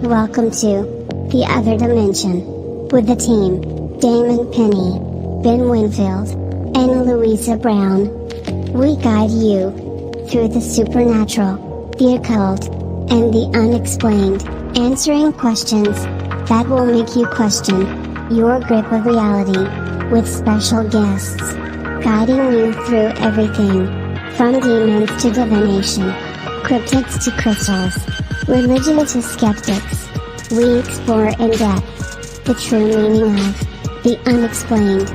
Welcome to The Other Dimension with the team, Damon Penny, Ben Winfield, and Louisa Brown. We guide you through the supernatural, the occult, and the unexplained, answering questions that will make you question your grip of reality, with special guests guiding you through everything from demons to divination, cryptids to crystals, religion to skeptics. We explore in depth the true meaning of the unexplained.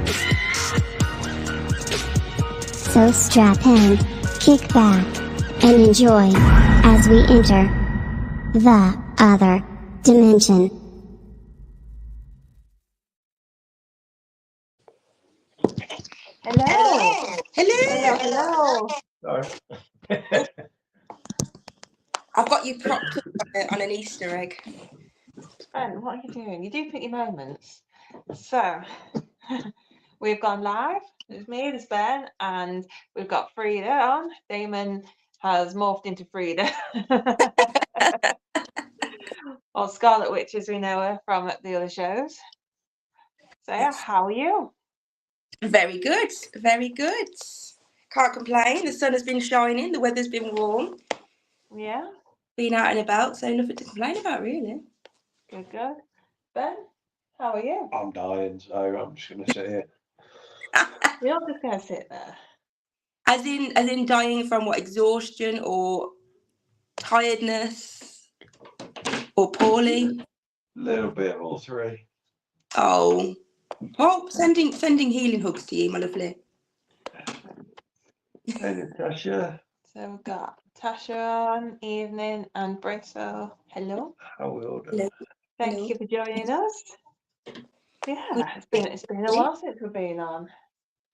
So strap in, kick back, and enjoy as we enter the other dimension. Hello. Hello. Hello. Sorry. I've got you propped up on an Easter egg. Ben, what are you doing? You do pick your moments. So, we've gone live. There's me, there's Ben, and we've got Frida on. Damon has morphed into Frida. Or Scarlet Witch, as we know her from the other shows. So, yeah, how are you? Very good. Very good. Can't complain. The sun has been shining. The weather's been warm. Yeah. Been out and about, so nothing to complain about, really. Good, good. Ben, how are you? I'm dying, so I'm just going to sit here. We're all just going to sit there. As in dying from what, exhaustion or tiredness or poorly? A little bit of all three. Oh, sending healing hugs to you, my lovely. Hey, Natasha. So we've got Tasha on, Evening, and Brito. Hello. How are we all doing? Hello. Thank Hello. you for joining us. Yeah, Good. it's been a while since we've been on.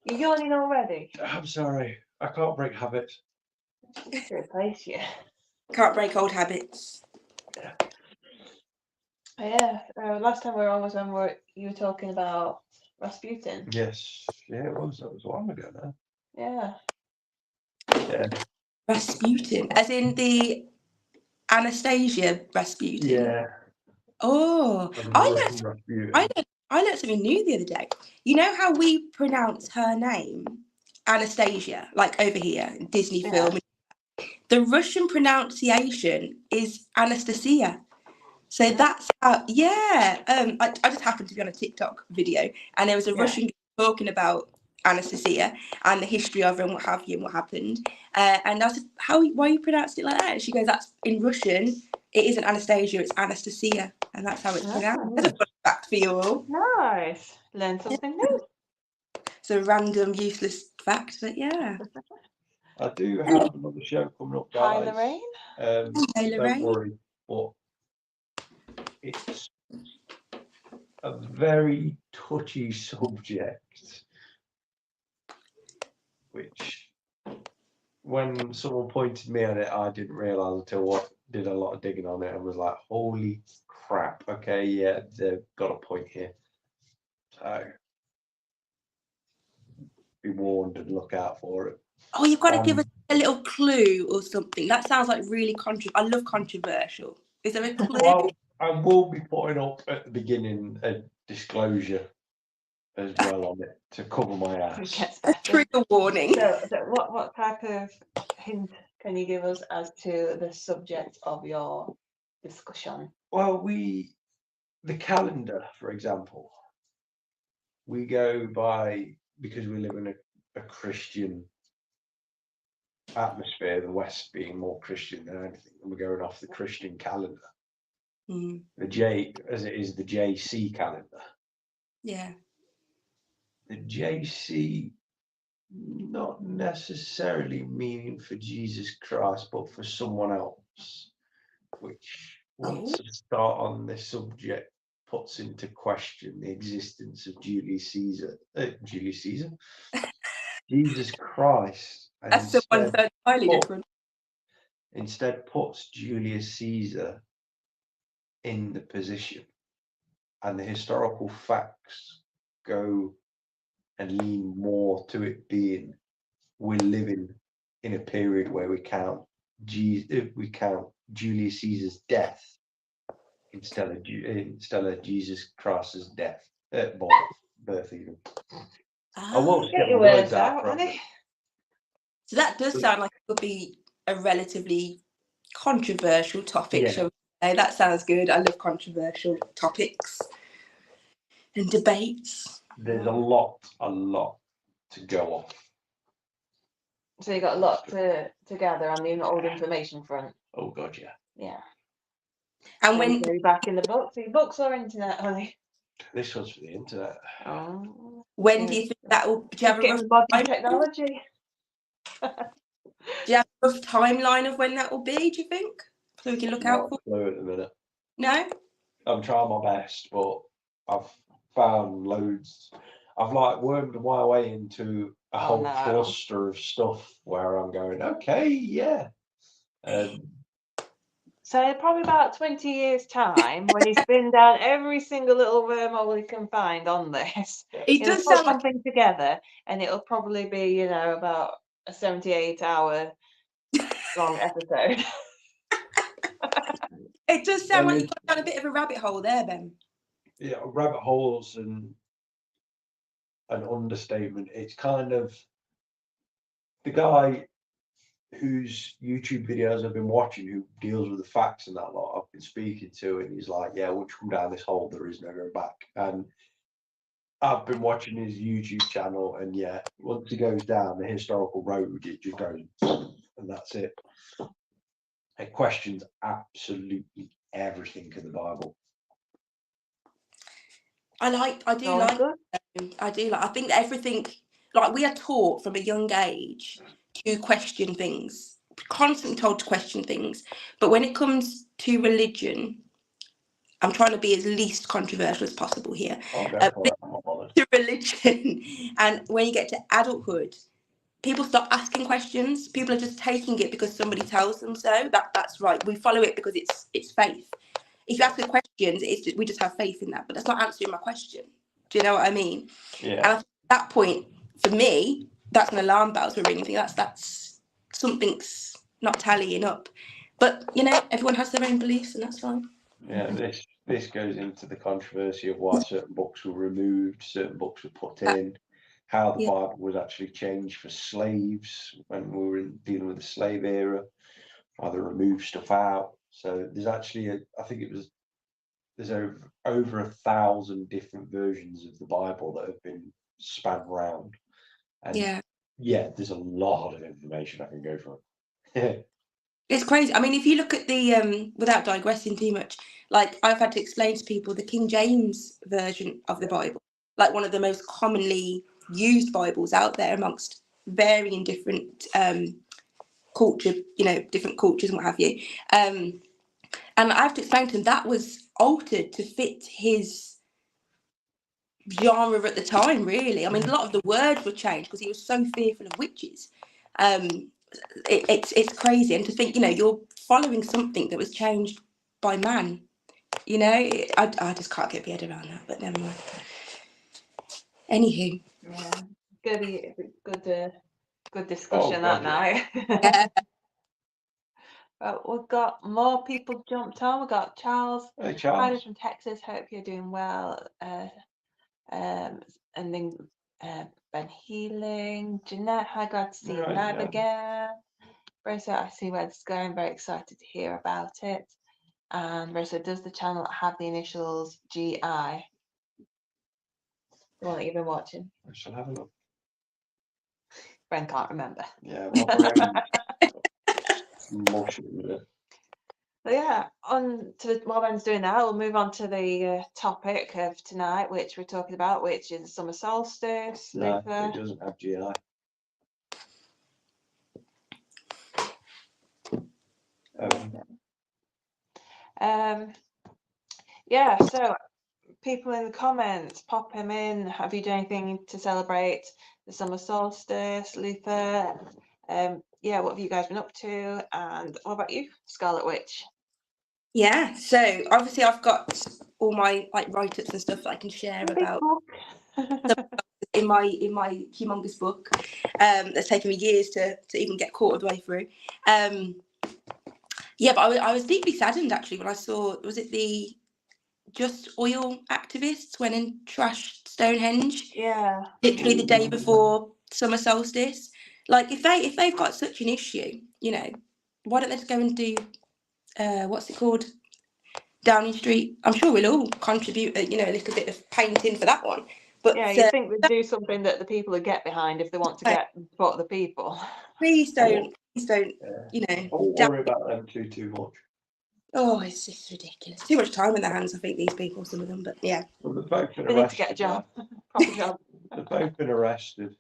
You're yawning already? I'm sorry. I can't break habits. To replace you. Can't break old habits. Yeah, last time we were on was when you were talking about Rasputin. Yes. Yeah, it was. That was a while ago now. Yeah. Yeah. Rasputin, as in the Anastasia Rasputin. Yeah. Oh, I learned something new the other day. You know how we pronounce her name, Anastasia, like over here in Disney film. The Russian pronunciation is Anastasia. So that's how. Yeah. I just happened to be on a TikTok video, and there was a Russian guy talking about Anastasia and the history of her and what have you and what happened. And I said, why you pronounced it like that? And she goes, that's in Russian. It isn't Anastasia, it's Anastasia, and that's how it's pronounced. That's a fun fact for you all. Nice. Learn something new. It's a random, useless fact, but yeah. I do have another show coming up, guys. Hi, Lorraine. Hey, Lorraine. Don't worry, but it's a very touchy subject, which when someone pointed me at it, I didn't realise until I did a lot of digging on it and was like, holy crap, okay, yeah, they've got a point here. So be warned and look out for it. Oh, you've got to give us a little clue or something. That sounds like really I love controversial. Is there a clue? Well, I will be putting up at the beginning a disclosure as well on it to cover my ass. Trigger warning. So what type of hint can you give us as to the subject of your discussion? Well, the calendar, for example, we go by, because we live in a Christian atmosphere, the West being more Christian than anything, and we're going off the Christian calendar. The J, as it is the JC calendar. Yeah. The JC, not necessarily meaning for Jesus Christ, but for someone else, which once I start on this subject puts into question the existence of Jesus Christ. That's the one third entirely different. Instead puts Julius Caesar in the position, and the historical facts go and lean more to it being we're living in a period where we count Julius Caesar's death instead of Jesus Christ's death, birth even. I will Get get your my words words out out, properly. honey. So that does sound like it could be a relatively controversial topic, Yeah. shall we say? That sounds good. I love controversial topics and debates. There's a lot to go off. So you got a lot to gather on the old information front. Oh God, yeah. Yeah. And When when you back in the books, the books or internet, honey. This one's for the internet. Oh. do you think that will? Do you have a Getting rough modern time? technology. Do you have a rough timeline of when that will be? Do you think, so we can look out for? Not a clue at the minute. No. I'm trying my best, but I've found loads. I've like wormed my way into a whole cluster of stuff where I'm going, okay, yeah. So probably about 20 years' time, when he's been down every single little wormhole he can find on this, It he'll does put sound like something together, and it'll probably be, about a 78-hour long episode. it does sound Well, like you've gone down a bit of a rabbit hole there, Ben. Yeah, rabbit holes and an understatement. It's kind of the guy whose YouTube videos I've been watching, who deals with the facts and that lot, I've been speaking to, and he's like, yeah, once you come down this hole, there is no going back. And I've been watching his YouTube channel, and yeah, once he goes down the historical road, it just goes, and that's it. It questions absolutely everything in the Bible. I think everything, like, we are taught from a young age to question things, constantly told to question things. But when it comes to religion, I'm trying to be as least controversial as possible here. To religion, and when you get to adulthood, people stop asking questions. People are just taking it because somebody tells them so. That's right. We follow it because it's faith. If you ask the questions, we just have faith in that. But that's not answering my question. Do you know what I mean? Yeah. And at that point, for me, that's an alarm bells were ringing. That's something's not tallying up. But everyone has their own beliefs, and that's fine. Yeah, this goes into the controversy of why certain books were removed, certain books were put in, how the Bible was actually changed for slaves when we were dealing with the slave era, how they removed stuff out. So there's actually there's over 1,000 different versions of the Bible that have been span round. And there's a lot of information I can go from. It's crazy. I mean, if you look at the without digressing too much, like, I've had to explain to people the King James version of the Bible, like one of the most commonly used Bibles out there amongst varying different culture, different cultures and what have you. And I have to explain to them that was altered to fit his genre at the time, really. I mean, a lot of the words were changed because he was so fearful of witches. It's crazy, and to think you're following something that was changed by man. I just can't get my head around that, but never mind. Anywho, good discussion that night. Well, we've got more people jumped on. We've got Charles. Hey, Charles. Hi from Texas. Hope you're doing well. And then Ben Healing, Jeanette. Hi, glad to see you live again. Rosa, I see where it's going. Very excited to hear about it. And Rosa, does the channel have the initials GI? The one that you've been watching? I shall have a look. Ben can't remember. Yeah, my brain mush with it. So yeah, while Ben's doing that, we'll move on to the topic of tonight, which we're talking about, which is the summer solstice. No, it doesn't have GI. So people in the comments, pop him in. Have you done anything to celebrate the summer solstice, Luther? What have you guys been up to? And what about you, Scarlet Witch? Yeah, so obviously I've got all my write-ups and stuff that I can share about in my humongous book that's taken me years to even get caught all the way through. But I was deeply saddened actually when I saw, was it the Just Oil activists went and trashed Stonehenge Yeah. literally the day before summer solstice. Like, if they've got such an issue, you know, why don't they just go and do what's it called, Downing Street? I'm sure we'll all contribute a little bit of painting for that one. But Yeah, you think they'd do something that the people would get behind if they want to get support the people. please don't, Yeah. you know. I won't worry about them too much. Oh, it's just ridiculous. Too much time in their hands, I think, these people, some of them. But yeah. Well, they've both been They need to get a arrested. job, proper job. They've both been arrested.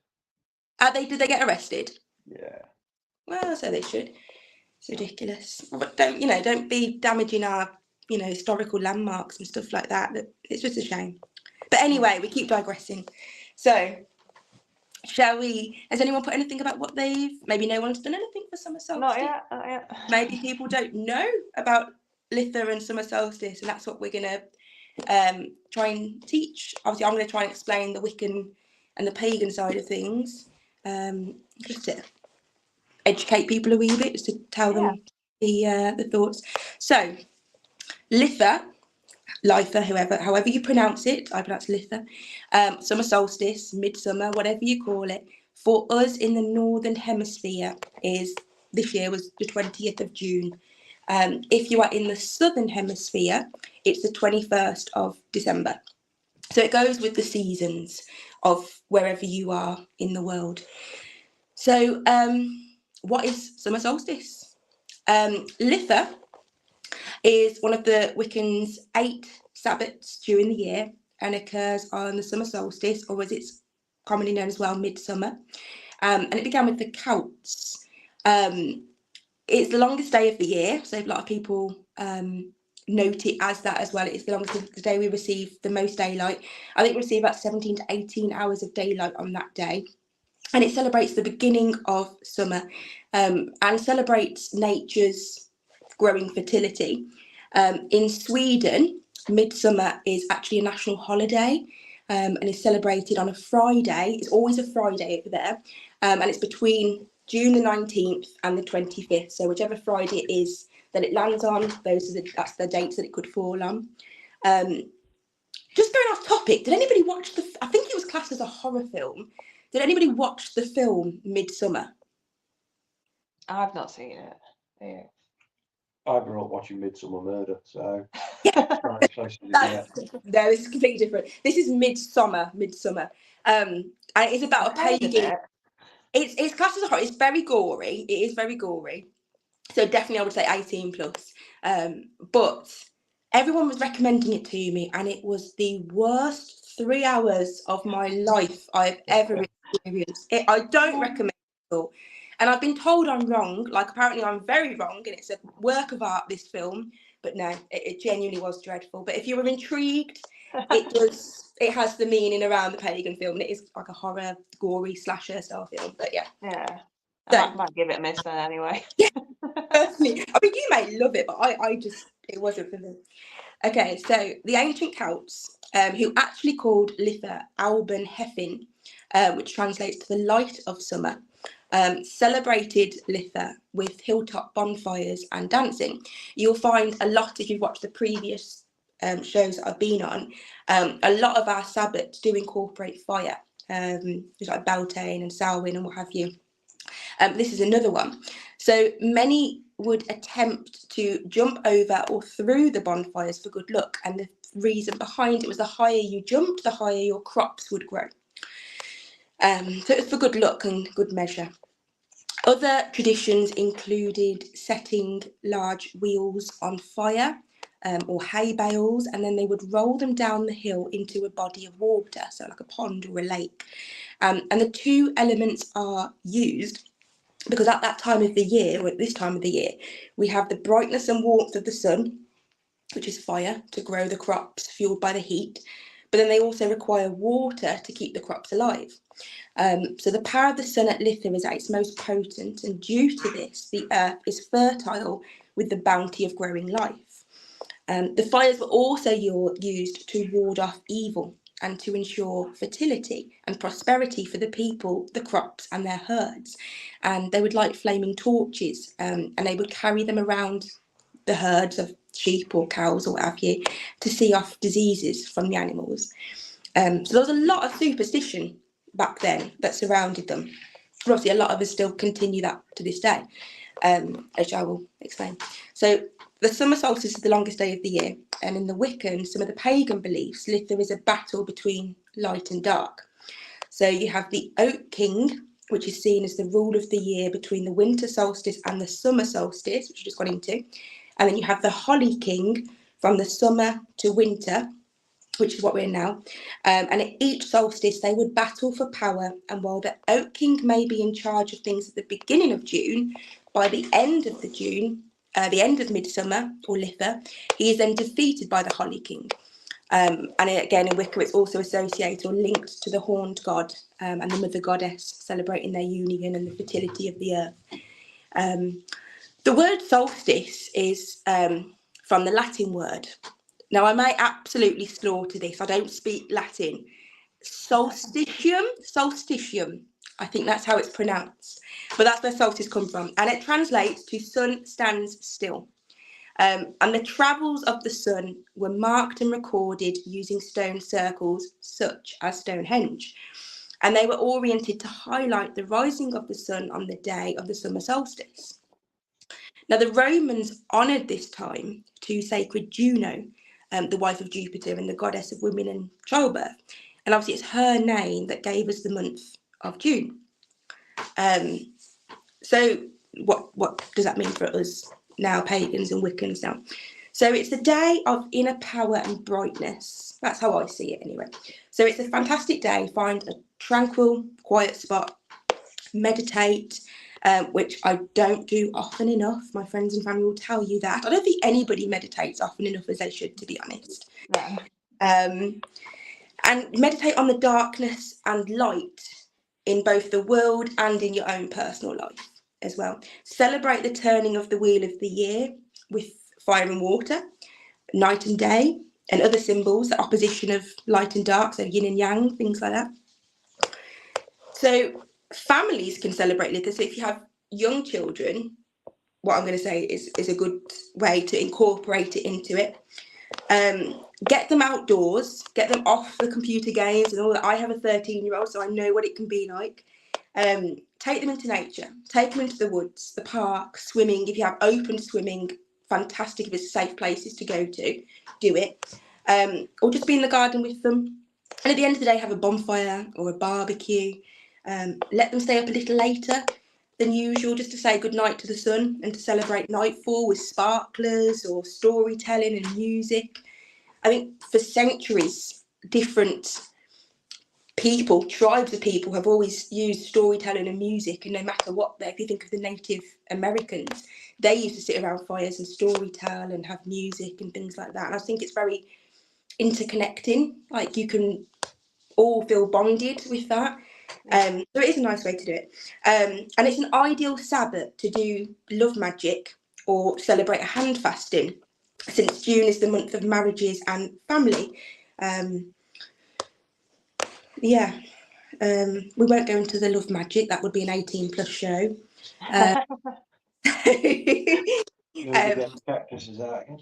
Did they get arrested? Yeah. Well, so they should. It's ridiculous. But don't be damaging our, historical landmarks and stuff like that. It's just a shame. But anyway, we keep digressing. So, shall we? Has anyone put anything about what maybe no one's done anything for summer solstice? Not yet, not yet. Maybe people don't know about Litha and summer solstice, and that's what we're gonna try and teach. Obviously, I'm going to try and explain the Wiccan and the pagan side of things, just to educate people a wee bit, just to tell them the thoughts. So, Litha, however you pronounce it, I pronounce Litha, summer solstice, midsummer, whatever you call it, for us in the northern hemisphere this year was the 20th of June. If you are in the southern hemisphere, it's the 21st of December. So it goes with the seasons of wherever you are in the world. So what is summer solstice? Litha is one of the Wiccans' 8 Sabbats during the year and occurs on the summer solstice, or as it's commonly known as well, midsummer. And it began with the Celts. It's the longest day of the year, so a lot of people note it as that as well. It's the day we receive the most daylight. I think we receive about 17 to 18 hours of daylight on that day. And it celebrates the beginning of summer and celebrates nature's growing fertility. In Sweden, midsummer is actually a national holiday and is celebrated on a Friday. It's always a Friday over there, and it's between June the 19th and the 25th. So whichever Friday it is that it lands on, that's the dates that it could fall on. Just going off topic, did anybody watch I think it was classed as a horror film. Did anybody watch the film Midsummer? I've not seen it. Yeah. I grew up watching Midsummer Murder, so No, this is completely different. This is Midsummer, and it's about a pagan. It's classed as a horror. It's very gory. It is very gory. So definitely, I would say 18 plus. But everyone was recommending it to me, and it was the worst 3 hours of my life I've ever experienced. I don't recommend it at all. And I've been told I'm wrong. Like, apparently I'm very wrong, and it's a work of art, this film. But no, it genuinely was dreadful. But if you were intrigued, it has the meaning around the pagan film, and it is like a horror, gory slasher style film. But yeah. Yeah. I might give it a miss then anyway. Personally, I mean, you may love it, but it wasn't for me. Okay, so the ancient Celts, who actually called Litha Alban Hefin, which translates to the light of summer, celebrated Litha with hilltop bonfires and dancing. You'll find a lot, if you've watched the previous shows that I've been on, a lot of our Sabbats do incorporate fire, just like Beltane and Samhain and what have you. This is another one. So many would attempt to jump over or through the bonfires for good luck, and the reason behind it was the higher you jumped, the higher your crops would grow. So it was for good luck and good measure. Other traditions included setting large wheels on fire or hay bales, and then they would roll them down the hill into a body of water, so like a pond or a lake. And the two elements are used because at that time of the year, or at this time of the year, we have the brightness and warmth of the sun, which is fire, to grow the crops fueled by the heat. But then they also require water to keep the crops alive. So the power of the sun at Litha is at its most potent, and due to this, the earth is fertile with the bounty of growing life. The fires were also used to ward off evil and to ensure fertility and prosperity for the people, the crops and their herds. And they would light flaming torches and they would carry them around the herds of sheep or cows or what have you, to see off diseases from the animals. So there was a lot of superstition back then that surrounded them. And obviously, a lot of us still continue that to this day, as I will explain. So the summer solstice is the longest day of the year, and in the Wiccan, some of the pagan beliefs, there is a battle between light and dark. So you have the Oak King, which is seen as the rule of the year between the winter solstice and the summer solstice, which we just got into. And then you have the Holly King from the summer to winter, which is what we're in now. And at each solstice, they would battle for power. And while the Oak King may be in charge of things at the beginning of June, by the end of the end of midsummer or Litha, he is then defeated by the Holly King. And again, in Wicca, it's also associated or linked to the horned god and the mother goddess, celebrating their union and the fertility of the earth. The word solstice is from the Latin word. Now, I may absolutely slaughter this. I don't speak Latin. Solstitium. I think that's how it's pronounced. But that's where solstice comes from. And it translates to sun stands still. And the travels of the sun were marked and recorded using stone circles, such as Stonehenge. And they were oriented to highlight the rising of the sun on the day of the summer solstice. Now, the Romans honoured this time to sacred Juno, the wife of Jupiter and the goddess of women and childbirth. And obviously, it's her name that gave us the month of June. So what does that mean for us now, pagans and Wiccans now? So it's a day of inner power and brightness. That's how I see it anyway. So it's a fantastic day. Find a tranquil, quiet spot, meditate, which I don't do often enough. My friends and family will tell you that. I don't think anybody meditates often enough as they should, to be honest. No. And meditate on the darkness and light in both the world and in your own personal life as well. Celebrate the turning of the wheel of the year with fire and water, night and day, and other symbols, the opposition of light and dark, so yin and yang, things like that. So families can celebrate Litha. So if you have young children, what I'm going to say is a good way to incorporate it into it. Get them outdoors, get them off the computer games and all that. I have a 13-year-old, so I know what it can be like. Take them into nature, take them into the woods, the park, swimming. If you have open swimming, fantastic. If it's safe places to go to, do it. Or just be in the garden with them. And at the end of the day, have a bonfire or a barbecue. Let them stay up a little later than usual, just to say goodnight to the sun and to celebrate nightfall with sparklers or storytelling and music. I think for centuries, different people, tribes of people, have always used storytelling and music, and no matter what, if you think of the Native Americans, they used to sit around fires and storytell and have music and things like that. And I think it's very interconnecting, like you can all feel bonded with that. So it is a nice way to do it. And it's an ideal Sabbath to do love magic or celebrate a hand fasting, since June is the month of marriages and family. We won't go into the love magic. That would be an 18+ show. Cactuses out again.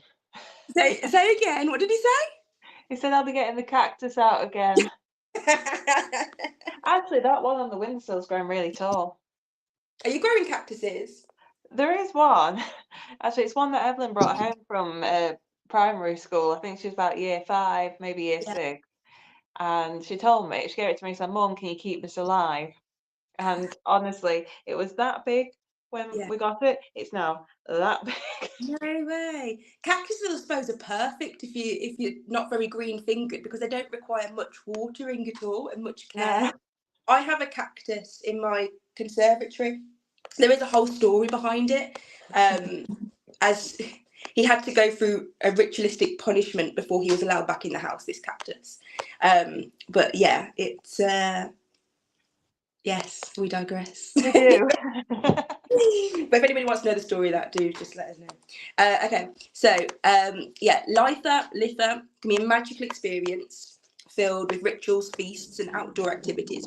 Say again. What did he say? He said I'll be getting the cactus out again. Actually, that one on the windowsill is growing really tall. Are you growing cactuses? There is one. Actually, it's one that Evelyn brought home from primary school. I think she was about year 5, maybe year 6. And she told me, she gave it to me, said, "Mum, can you keep this alive?" And honestly, it was that big when we got it. It's now that big. No way. Cactuses, I suppose, are perfect if you're not very green fingered, because they don't require much watering at all and much care. Yeah. I have a cactus in my conservatory. There is a whole story behind it, as he had to go through a ritualistic punishment before he was allowed back in the house, this cactus. But yeah, it's yes, we digress. We do. But if anybody wants to know the story of that, do just let us know. Okay, so Litha can be a magical experience filled with rituals, feasts, and outdoor activities.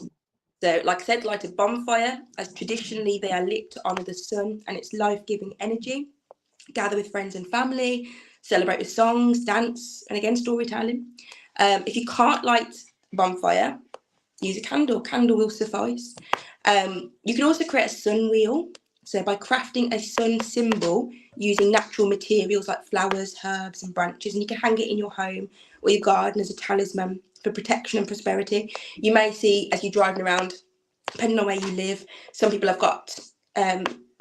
So, like I said, light a bonfire, as traditionally they are lit to honour the sun and its life-giving energy. gather with friends and family, celebrate with songs, dance, and again, storytelling. If you can't light a bonfire, use a candle. Candle will suffice. You can also create a sun wheel. So by crafting a sun symbol using natural materials like flowers, herbs, and branches, and you can hang it in your home or your garden as a talisman for protection and prosperity. You may see as you're driving around, depending on where you live, some people have got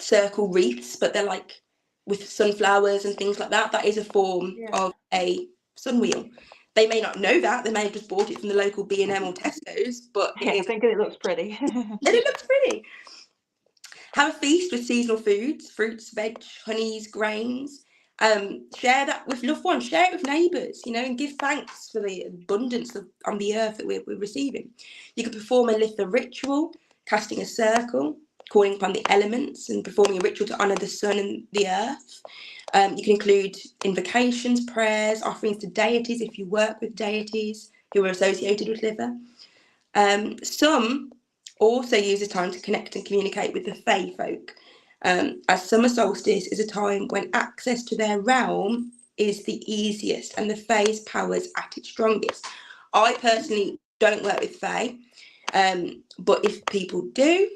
circle wreaths, but they're like with sunflowers and things like that. That is a form of a sun wheel. They may not know that. They may have just bought it from the local B&M or Tesco's, but thinking it looks pretty. And it looks pretty. Have a feast with seasonal foods, fruits, veg, honeys, grains. Share that with loved ones. Share it with neighbours, and give thanks for the abundance on the earth that we're receiving. You can perform a Litha ritual, casting a circle, calling upon the elements, and performing a ritual to honour the sun and the earth. You can include invocations, prayers, offerings to deities if you work with deities who are associated with Litha. Some also use this time to connect and communicate with the Fae folk, as summer solstice is a time when access to their realm is the easiest and the Fae's powers at its strongest. I personally don't work with Fae, but if people do,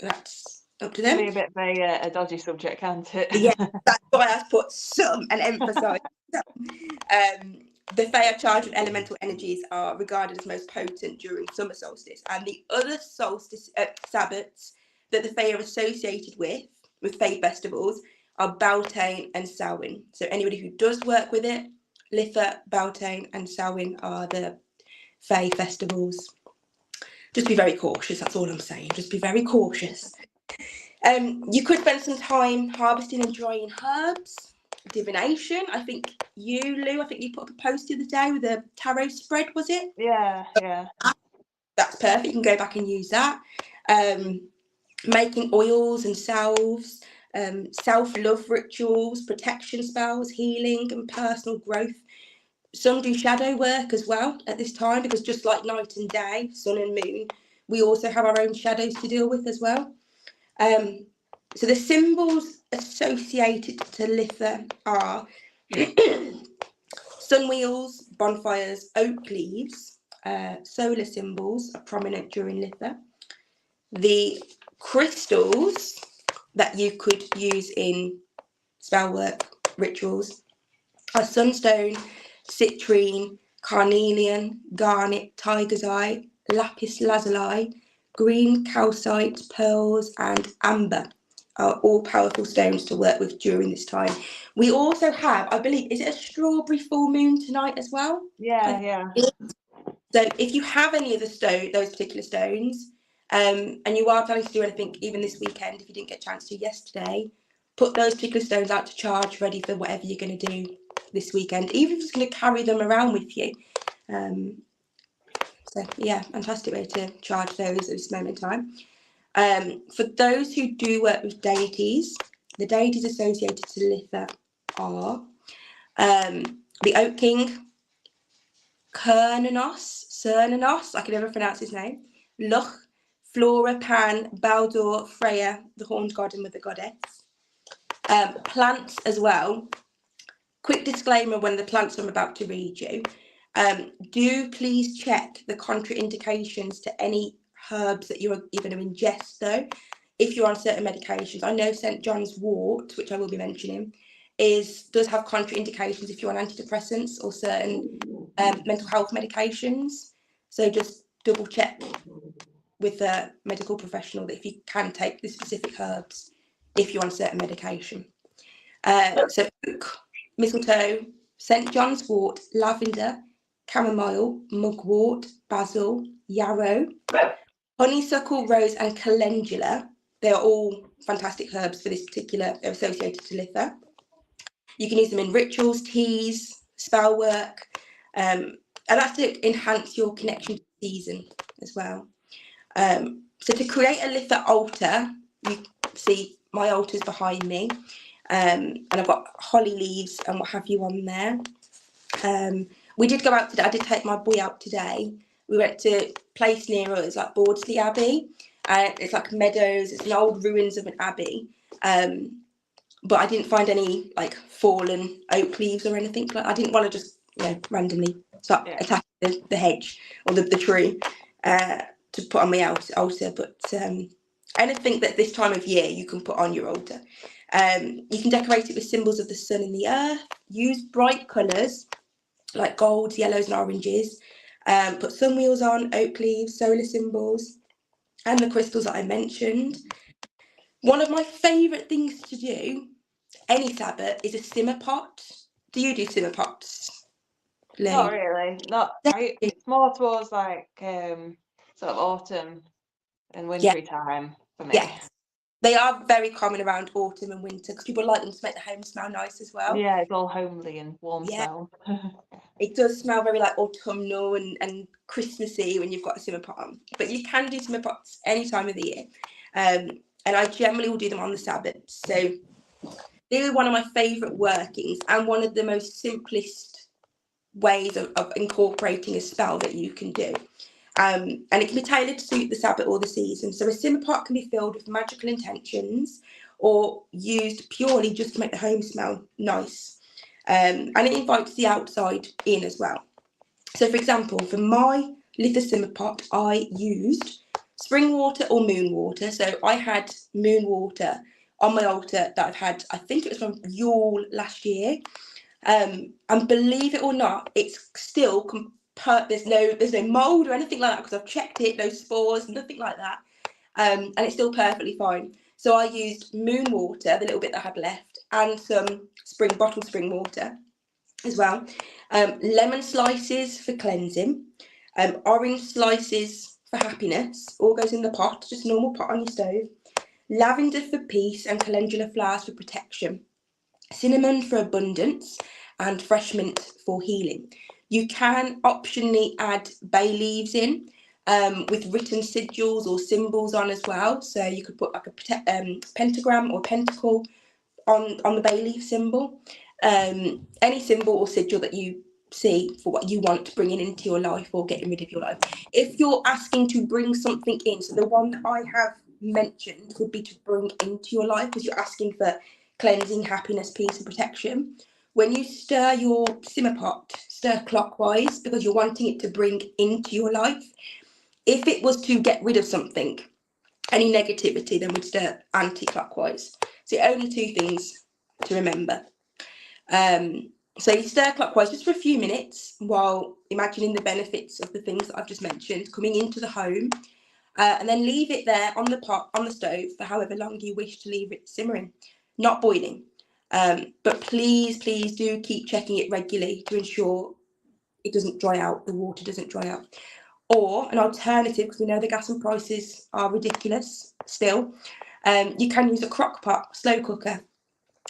that's up to them. It can be a bit of a dodgy subject, can't it? Yeah, that's why I put some and emphasise some. The Fae charged with elemental energies are regarded as most potent during summer solstice, and the other solstice Sabbats that the Fae are associated with Fae festivals are Beltane and Samhain. So anybody who does work with it, Litha, Beltane and Samhain are the Fae festivals. Just be very cautious, that's all I'm saying. Just be very cautious. You could spend some time harvesting and drying herbs. Divination. I think you, Lou, you put up a post the other day with a tarot spread, was it? Yeah. That's perfect. You can go back and use that. Making oils and salves, self-love rituals, protection spells, healing and personal growth. Some do shadow work as well at this time, because just like night and day, sun and moon, we also have our own shadows to deal with as well. So the symbols associated to Litha are sun wheels, bonfires, oak leaves. Solar symbols are prominent during Litha. The crystals that you could use in spell work rituals are sunstone, citrine, carnelian, garnet, tiger's eye, lapis lazuli, green calcite, pearls, and amber are all powerful stones to work with during this time. We also have, I believe, is it a strawberry full moon tonight as well? Yeah. So if you have any of those particular stones, and you are planning to do anything even this weekend, if you didn't get a chance to yesterday, put those particular stones out to charge, ready for whatever you're going to do this weekend, even if you're just going to carry them around with you. So yeah, fantastic way to charge those at this moment in time. For those who do work with deities, the deities associated to Litha are the Oak King, Cernunnos, I can never pronounce his name, Luch, Flora, Pan, Baldur, Freya, the horned god and mother goddess. Plants as well. Quick disclaimer when the plants I'm about to read you. Do please check the contraindications to any herbs that you're going to ingest, though, if you're on certain medications. I know St. John's wort, which I will be mentioning, does have contraindications if you're on antidepressants or certain mental health medications. So just double check with a medical professional that if you can take the specific herbs if you're on certain medication. So oak, mistletoe, St. John's wort, lavender, chamomile, mugwort, basil, yarrow, honeysuckle, rose, and calendula. They are all fantastic herbs for this particular, associated to Litha. You can use them in rituals, teas, spell work, and that's to enhance your connection to the season as well. So to create a Litha altar, you see my altar's behind me, and I've got holly leaves and what have you on there. We did go out today. I did take my boy out today. We went to a place near us, like Bordsley Abbey. It's like meadows. It's an old ruins of an abbey. but I didn't find any like fallen oak leaves or anything. Like I didn't want to just randomly start attacking the hedge or the tree to put on my altar. But anything that this time of year you can put on your altar. You can decorate it with symbols of the sun and the earth. Use bright colours like golds, yellows and oranges. Put sun wheels on, oak leaves, solar symbols, and the crystals that I mentioned. One of my favourite things to do any Sabbath is a simmer pot. Do you do simmer pots, Lou? Not really. It's more towards like sort of autumn and wintry time for me. Yes. They are very common around autumn and winter because people like them to make the home smell nice as well. Yeah, it's all homely and warm smell. It does smell very like autumnal and Christmassy when you've got a simmer pot on. But you can do simmer pots any time of the year. And I generally will do them on the Sabbath. So they're one of my favourite workings and one of the most simplest ways of incorporating a spell that you can do. And it can be tailored to suit the Sabbath or the season. So a simmer pot can be filled with magical intentions or used purely just to make the home smell nice. And it invites the outside in as well. So for example, for my little simmer pot, I used spring water or moon water. So I had moon water on my altar that I've had, I think it was from Yule last year. And believe it or not, it's still there's no mold or anything like that because I've checked it, no spores, nothing like that, and it's still perfectly fine. So I used moon water, the little bit that I had left, and some bottled spring water as well. Lemon slices for cleansing, orange slices for happiness. All goes in the pot, just a normal pot on your stove. Lavender for peace and calendula flowers for protection. Cinnamon for abundance and fresh mint for healing. You can optionally add bay leaves in with written sigils or symbols on as well. So you could put like a pentagram or pentacle on the bay leaf symbol. Any symbol or sigil that you see for what you want bringing into your life or getting rid of your life. If you're asking to bring something in, so the one that I have mentioned would be to bring into your life because you're asking for cleansing, happiness, peace and protection. When you stir your simmer pot, stir clockwise because you're wanting it to bring into your life. If it was to get rid of something, any negativity, then we'd stir anti-clockwise. So only two things to remember. So you stir clockwise just for a few minutes while imagining the benefits of the things that I've just mentioned coming into the home. And then leave it there on the pot, on the stove, for however long you wish to leave it simmering, not boiling. But please do keep checking it regularly to ensure it doesn't dry out, the water doesn't dry out. Or an alternative, because we know the gas and prices are ridiculous still, you can use a crock pot, slow cooker,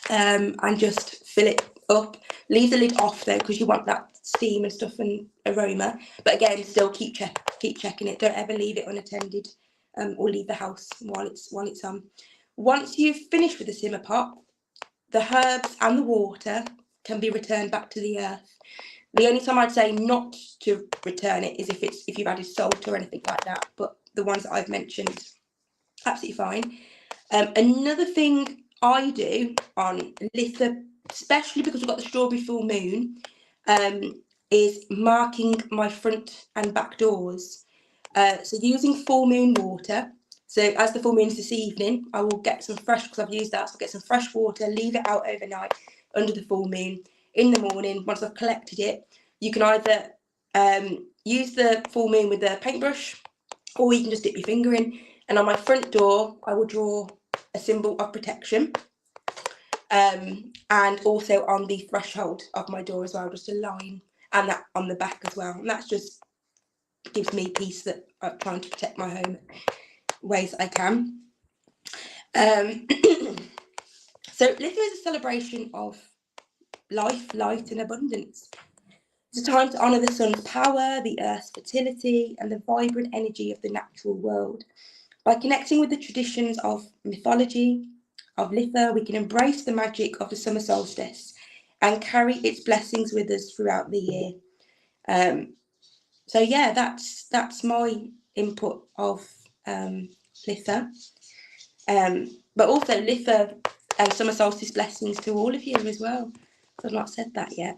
and just fill it up. Leave the lid off though, because you want that steam and stuff and aroma. But again, still keep checking it. Don't ever leave it unattended, or leave the house while it's on. Once you've finished with the simmer pot, the herbs and the water can be returned back to the earth. The only time I'd say not to return it is if you've added salt or anything like that. But the ones that I've mentioned, absolutely fine. Another thing I do on Litha, especially because we've got the strawberry full moon, is marking my front and back doors. So using full moon water. So as the full moon is this evening, I will get some fresh, because I've used that, so I'll get some fresh water, leave it out overnight under the full moon. In the morning, once I've collected it, you can either use the full moon with a paintbrush, or you can just dip your finger in. And on my front door, I will draw a symbol of protection. And also on the threshold of my door as well, just a line, and that on the back as well. And that's just gives me peace that I'm trying to protect my home ways that I can. So Litha is a celebration of life, light and abundance. It's a time to honour the sun's power, the earth's fertility and the vibrant energy of the natural world. By connecting with the traditions of mythology, of Litha, we can embrace the magic of the summer solstice and carry its blessings with us throughout the year. So yeah, that's my input of Litha. But also Litha And summer solstice blessings to all of you as well. I've not said that yet.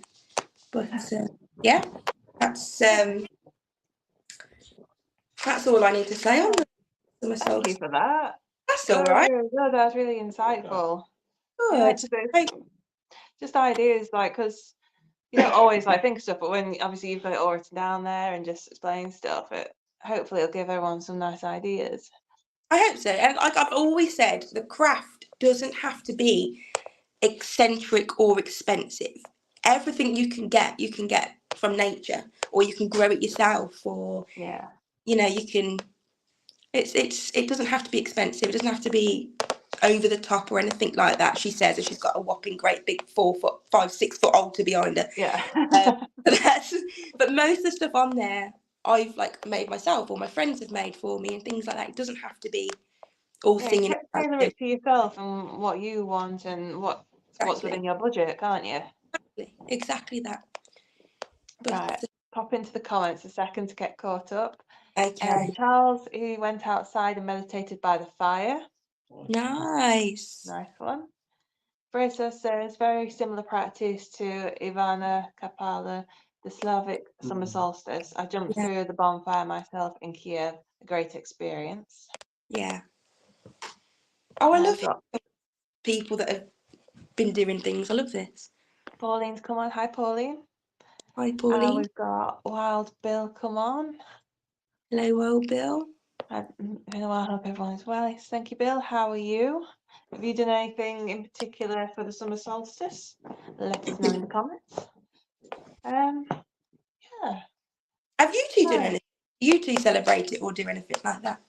But yeah, that's all I need to say on the summer Thank you solstice. for that. That's all right. No, that's really insightful. Good. 'Cause it's just ideas, like, because you don't always like think of stuff, but when obviously you've got it all written down there and just explain stuff, it hopefully it'll give everyone some nice ideas. I hope so. And like I've always said, the craft doesn't have to be eccentric or expensive. Everything you can get from nature, or you can grow it yourself, or Yeah. you can. It doesn't have to be expensive. It doesn't have to be over the top or anything like that. She says that she's got a whopping great big 4 foot, 5, 6 foot altar behind her. Yeah. But most of the stuff on there I've like made myself, or my friends have made for me, and things like that. It doesn't have to be all Yeah, you singing. can tailor it to yourself and what you want and what's Exactly. within your budget, can't you? Exactly that. But, Right. Pop into the comments a second to get caught up. okay. Charles, he went outside and meditated by the fire. Nice. Nice one. Brisa says very similar practice to Ivana Kapala, the Slavic summer solstice. I jumped through the bonfire myself in Kiev. A great experience. Yeah. Oh, I love people that have been doing things. I love this. Pauline's come on. Hi, Pauline. Hi, Pauline. We've got Wild Bill come on. Hello, Wild Bill. I hope everyone is well. Yes, thank you, Bill. How are you? Have you done anything in particular for the summer solstice? Let us know in the comments. Yeah. Have you two done anything? You two celebrate it or do anything like that?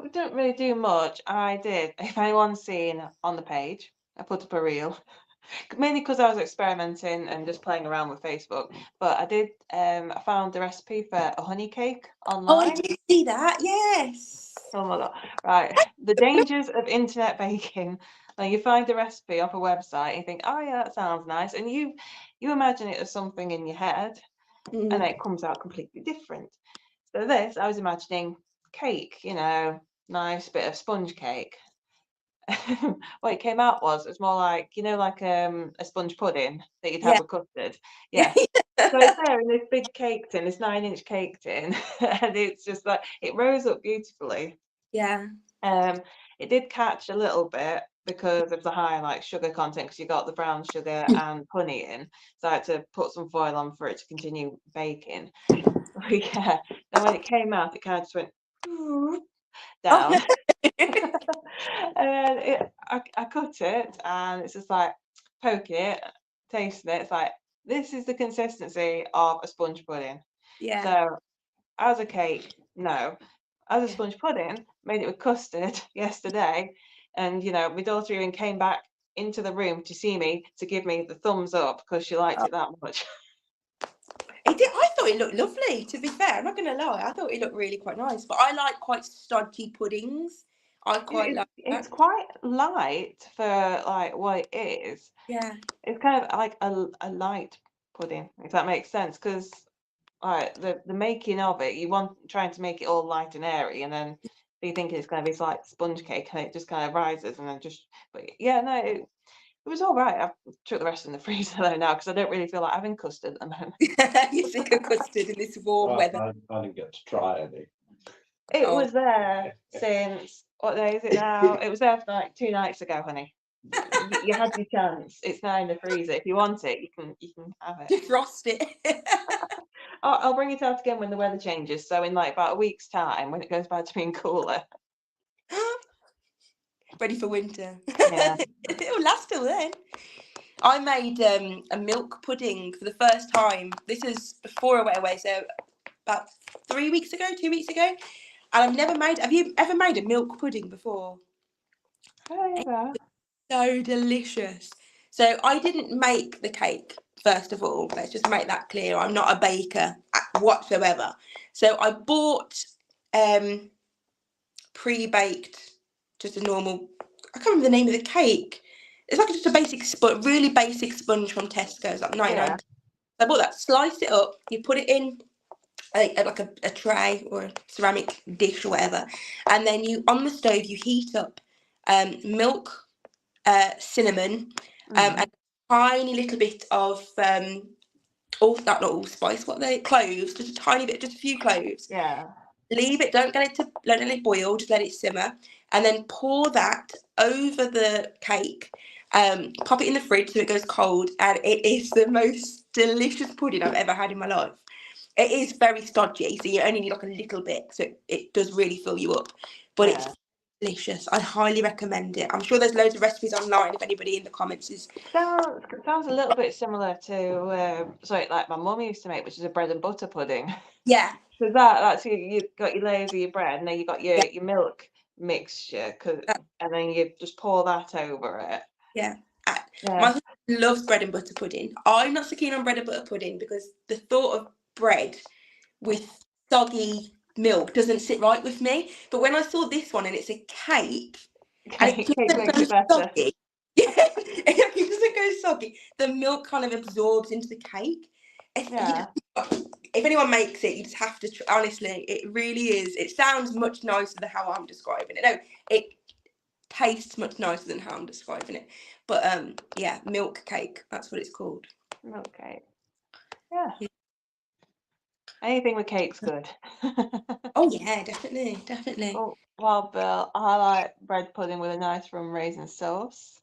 We don't really do much. I did. If anyone's seen on the page, I put up a reel. Mainly because I was experimenting and just playing around with Facebook. But I did. I found the recipe for a honey cake online. Oh, I did see that. Yes. Oh my god! Right, the dangers of internet baking. Like, you find a recipe off a website, and you think, "Oh yeah, that sounds nice," and you imagine it as something in your head, and then it comes out completely different. So this, I was imagining cake, nice bit of sponge cake. What it came out was, it's more like, like a sponge pudding that you'd have with custard. Yeah. So it's there in this big cake tin, this 9-inch cake tin, and it's just like, it rose up beautifully. Yeah. It did catch a little bit because of the high like sugar content, because you got the brown sugar and honey in. So I had to put some foil on for it to continue baking. Yeah. And when it came out, it kind of just went down. And I cut it, and it's just like poking it, tasting it. It's like, this is the consistency of a sponge pudding. Yeah. So as a cake, no. As a sponge pudding, made it with custard yesterday, and my daughter even came back into the room to see me, to give me the thumbs up because she liked it that much. It did. I thought it looked lovely, to be fair. I'm not going to lie. I thought it looked really quite nice. But I like quite stodgy puddings. I quite like that. It's quite light for like what it is. Yeah. It's kind of like a light pudding, if that makes sense, because the making of it, trying to make it all light and airy, and then you think it's going to be like sponge cake, and it just kind of rises, and then but yeah, no, it was all right. I took the rest in the freezer though now, because I don't really feel like having custard at the moment. You're sick of custard in this warm weather. I didn't get to try any. It was there since, what day is it now? It was there for like 2 nights ago, honey. You had your chance. It's now in the freezer. If you want it, you can have it. Defrost it. I'll bring it out again when the weather changes. So in like about a week's time, when it goes back to being cooler. Ready for winter. Yeah. It'll last till then. I made a milk pudding for the first time. This is before I went away, so about 2 weeks ago. And I've never made. Have you ever made a milk pudding before? It's so delicious. So I didn't make the cake, first of all. Let's just make that clear. I'm not a baker whatsoever. So I bought pre-baked, just a normal, I can't remember the name of the cake. It's like just a basic really basic sponge from Tesco's, like 99. Yeah. So I bought that, sliced it up, you put it in like a tray or a ceramic dish or whatever, and then on the stove you heat up milk, cinnamon, and a tiny little bit of not allspice. What are they? Cloves. Just a tiny bit, just a few cloves. Yeah. Leave it. Don't let it boil. Just let it simmer, and then pour that over the cake. Pop it in the fridge so it goes cold, and it is the most delicious pudding I've ever had in my life. It is very stodgy, so you only need like a little bit, so it does really fill you up. But it's delicious. I highly recommend it. I'm sure there's loads of recipes online if anybody in the comments is. Sounds a little bit similar to something like my mum used to make, which is a bread and butter pudding. Yeah. So that's you got your layers of your bread, and then you got your milk mixture, and then you just pour that over it. Yeah. My husband loves bread and butter pudding. I'm not so keen on bread and butter pudding because the thought of bread with soggy milk doesn't sit right with me. But when I saw this one and it's a cake, and it doesn't go soggy, it doesn't go soggy, the milk kind of absorbs into the cake. If anyone makes it, you just have to. Honestly, it really is. It sounds much nicer than how I'm describing it. No, it tastes much nicer than how I'm describing it. But yeah, milk cake. That's what it's called. Milk cake. Yeah. Anything with cake's good. Oh yeah, definitely. Oh, well, Bill, I like bread pudding with a nice rum raisin sauce.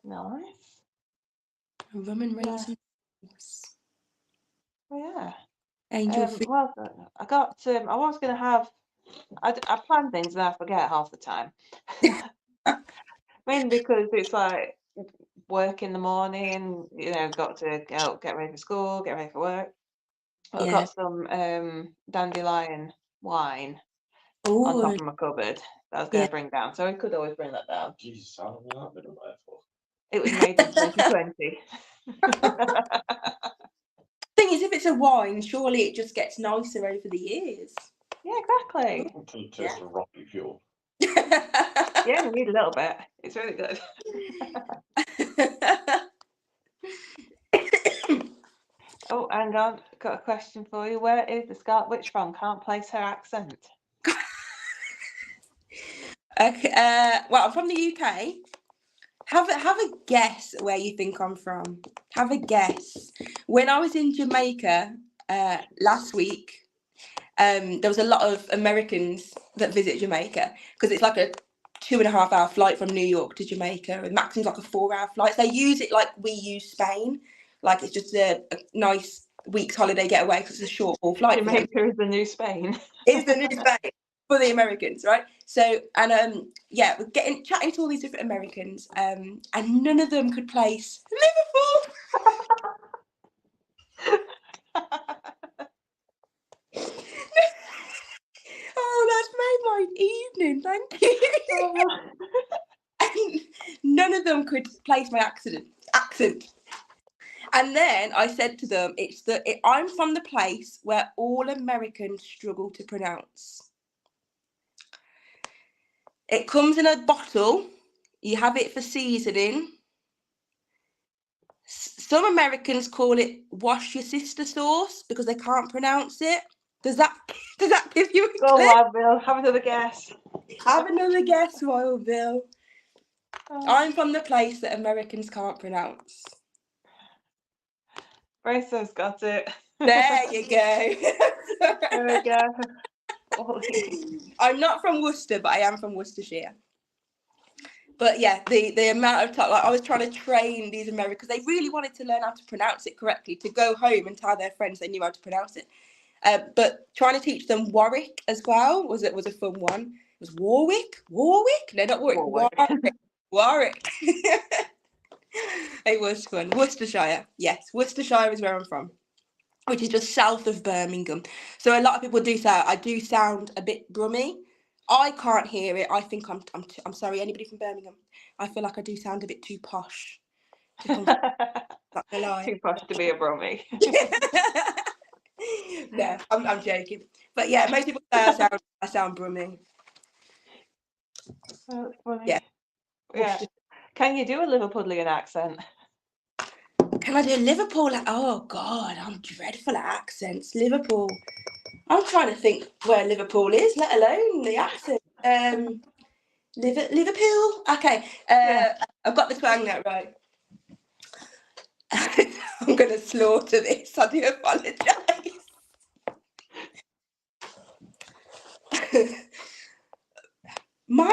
Nice. Rum and raisin sauce. Oh, yeah. Angel food. Well, I got. I was going to have. I plan things and I forget half the time. Mainly because it's like work in the morning. Got to get ready for school, get ready for work. I've got some dandelion wine on top of my cupboard that I was going to bring down, so I could always bring that down. Jesus, how long has that been away for? It was made in 2020. Thing is, if it's a wine, surely it just gets nicer over the years. Yeah, exactly. Until it tastes of rocky fuel. Yeah, you need a little bit. It's really good. Oh, hang on. Got a question for you. Where is the Scarlet Witch from? Can't place her accent. Okay. Well, I'm from the UK. Have a guess where you think I'm from. Have a guess. When I was in Jamaica last week, there was a lot of Americans that visit Jamaica because it's like a 2.5 hour flight from New York to Jamaica, and maximum like a 4 hour flight. So they use it like we use Spain, like it's just a nice week's holiday getaway because it's a short haul flight. Jamaica is the new Spain. It's the new Spain for the Americans, right? So and yeah, we're chatting to all these different Americans, and none of them could place Liverpool. Oh, that's made my evening. Thank you. And none of them could place my accent. And then I said to them, I'm from the place where all Americans struggle to pronounce. It comes in a bottle. You have it for seasoning. Some Americans call it wash your sister sauce because they can't pronounce it. Does that give you a Go clue? on, Bill. Have another guess. Have another guess, Wild Bill. I'm from the place that Americans can't pronounce. Brace's got it. There you go. There we go. I'm not from Worcester, but I am from Worcestershire. But yeah, the amount of time, like I was trying to train these Americans, they really wanted to learn how to pronounce it correctly, to go home and tell their friends they knew how to pronounce it. But trying to teach them Warwick as well was a fun one. It was Warwick? No, not Warwick. Warwick. It was fun. Worcestershire. Yes, Worcestershire is where I'm from, which is just south of Birmingham. So a lot of people do say I do sound a bit brummy. I can't hear it. I think I'm sorry, anybody from Birmingham. I feel like I do sound a bit too posh. Too posh to be a brummy. No, I'm joking. But yeah, most people say I sound brummy. That's funny. Yeah. Yeah. Can you do a Liverpudlian accent? Can I do a Liverpool? Oh God, I'm dreadful at accents. Liverpool. I'm trying to think where Liverpool is, let alone the accent. Liverpool. Okay. Yeah. I've got the twang now, right? I'm going to slaughter this. I do apologise. My